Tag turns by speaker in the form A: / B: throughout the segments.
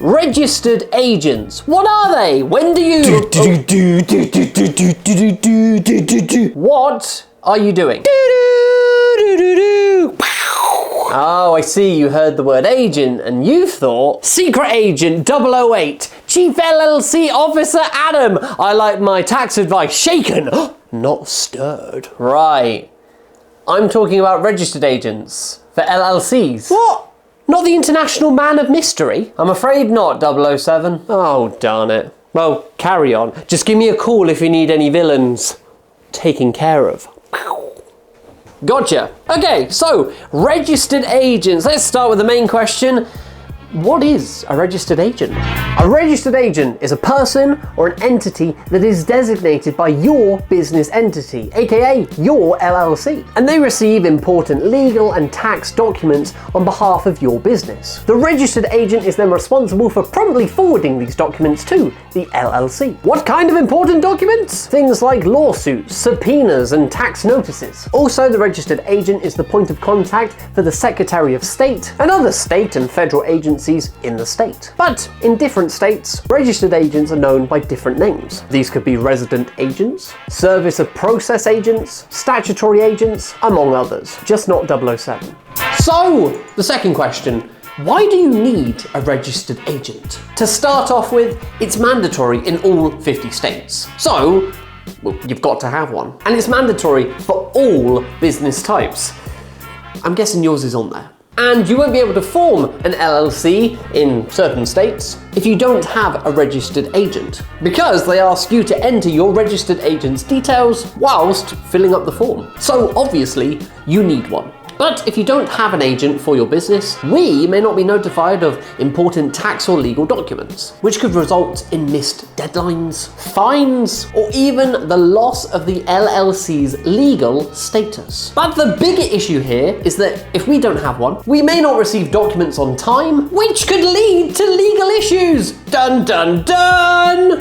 A: registered agents. What are they? When do you... What are you doing? Oh, I see, you heard the word agent and you thought Secret Agent 008, Chief LLC Officer Adam. I like my tax advice shaken, not stirred. Right. I'm talking about registered agents for LLCs. What? Not the International Man of Mystery? I'm afraid not, 007. Oh, darn it. Well, carry on. Just give me a call if you need any villains taken care of. Gotcha. Okay, so registered agents. Let's start with the main question. What is a registered agent? A registered agent is a person or an entity that is designated by your business entity, aka your LLC, and they receive important legal and tax documents on behalf of your business. The registered agent is then responsible for promptly forwarding these documents to the LLC. What kind of important documents? Things like lawsuits, subpoenas, and tax notices. Also, the registered agent is the point of contact for the Secretary of State and other state and federal agencies in the state. But in different states, registered agents are known by different names. These could be resident agents, service of process agents, statutory agents, among others, just not 007. So, the second question, why do you need a registered agent? To start off with, it's mandatory in all 50 states. So, well, you've got to have one. And it's mandatory for all business types. I'm guessing yours is on there. And you won't be able to form an LLC in certain states if you don't have a registered agent, because they ask you to enter your registered agent's details whilst filling up the form. So obviously, you need one. But if you don't have an agent for your business, we may not be notified of important tax or legal documents, which could result in missed deadlines, fines, or even the loss of the LLC's legal status. But the bigger issue here is that if we don't have one, we may not receive documents on time, which could lead to legal issues. Dun dun dun!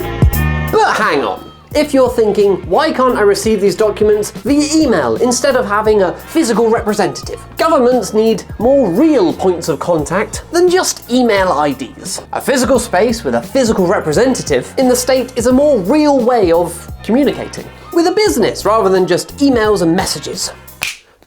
A: But hang on. If you're thinking, why can't I receive these documents via email instead of having a physical representative? Governments need more real points of contact than just email IDs. A physical space with a physical representative in the state is a more real way of communicating with a business rather than just emails and messages.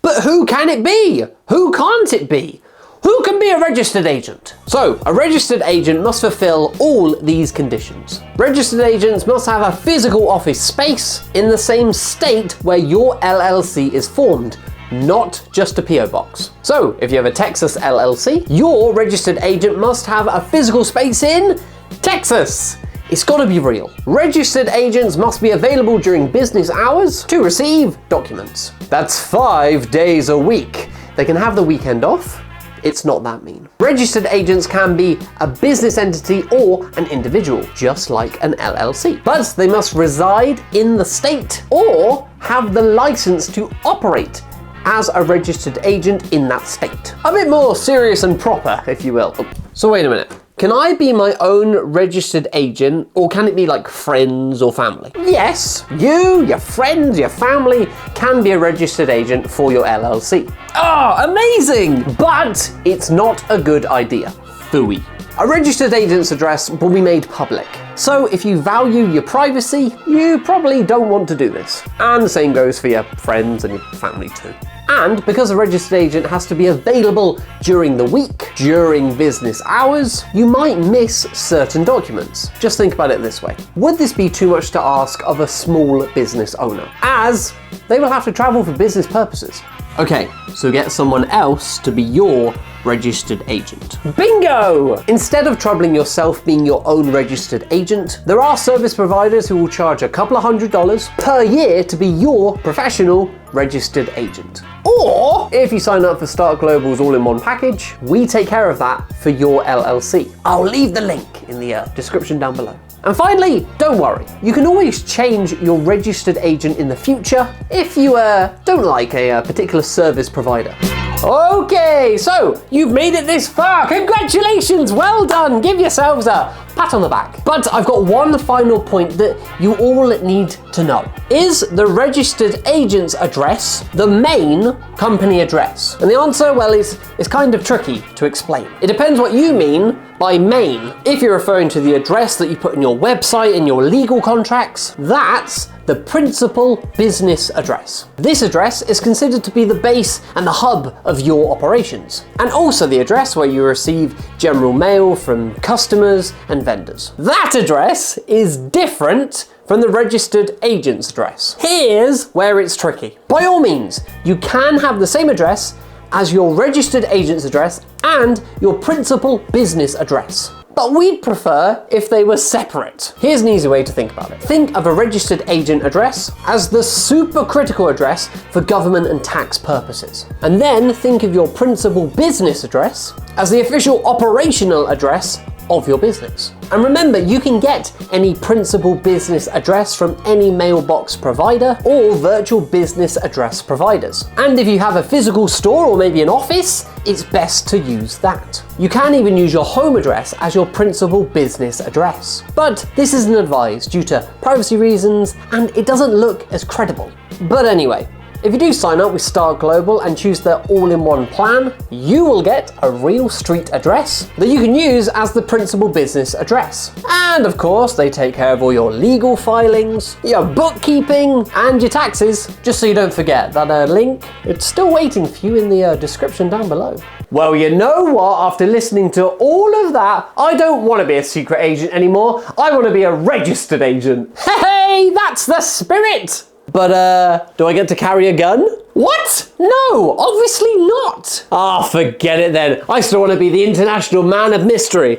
A: But who can it be? Who can't it be? Who can be a registered agent? So, a registered agent must fulfill all these conditions. Registered agents must have a physical office space in the same state where your LLC is formed, not just a PO box. So, if you have a Texas LLC, your registered agent must have a physical space in Texas. It's gotta be real. Registered agents must be available during business hours to receive documents. That's 5 days a week. They can have the weekend off. It's not that mean. Registered agents can be a business entity or an individual, just like an LLC. But they must reside in the state or have the license to operate as a registered agent in that state. A bit more serious and proper, if you will. So wait a minute. Can I be my own registered agent, or can it be like friends or family? Yes, you, your friends, your family can be a registered agent for your LLC. Oh, amazing! But it's not a good idea. Phooey. A registered agent's address will be made public. So if you value your privacy, you probably don't want to do this. And the same goes for your friends and your family too. And because a registered agent has to be available during the week, during business hours, you might miss certain documents. Just think about it this way. Would this be too much to ask of a small business owner, as they will have to travel for business purposes? Okay, so get someone else to be your registered agent. Bingo! Instead of troubling yourself being your own registered agent, there are service providers who will charge a couple of $100s per year to be your professional registered agent. Or, if you sign up for StartGlobal's all-in-one package, we take care of that for your LLC. I'll leave the link in the description down below. And finally, don't worry, you can always change your registered agent in the future if you don't like a particular service provider. Okay, so you've made it this far. Congratulations, well done. Give yourselves a Pat on the back. But I've got one final point that you all need to know. Is the registered agent's address the main company address? And the answer, well, is kind of tricky to explain. It depends what you mean by main. If you're referring to the address that you put in your website and your legal contracts, that's the principal business address. This address is considered to be the base and the hub of your operations, and also the address where you receive general mail from customers and vendors. That address is different from the registered agent's address. Here's where it's tricky. By all means, you can have the same address as your registered agent's address and your principal business address. But we'd prefer if they were separate. Here's an easy way to think about it. Think of a registered agent address as the supercritical address for government and tax purposes. And then think of your principal business address as the official operational address of your business. And remember, you can get any principal business address from any mailbox provider or virtual business address providers. And if you have a physical store or maybe an office, it's best to use that. You can even use your home address as your principal business address. But this isn't advised due to privacy reasons, and it doesn't look as credible. But anyway, if you do sign up with StartGlobal and choose their all-in-one plan, you will get a real street address that you can use as the principal business address. And of course, they take care of all your legal filings, your bookkeeping, and your taxes, just so you don't forget that link, it's still waiting for you in the description down below. Well, you know what? After listening to all of that, I don't want to be a secret agent anymore. I want to be a registered agent. Hey, that's the spirit! But, do I get to carry a gun? What? No, obviously not. Ah, forget it then. I still want to be the international man of mystery.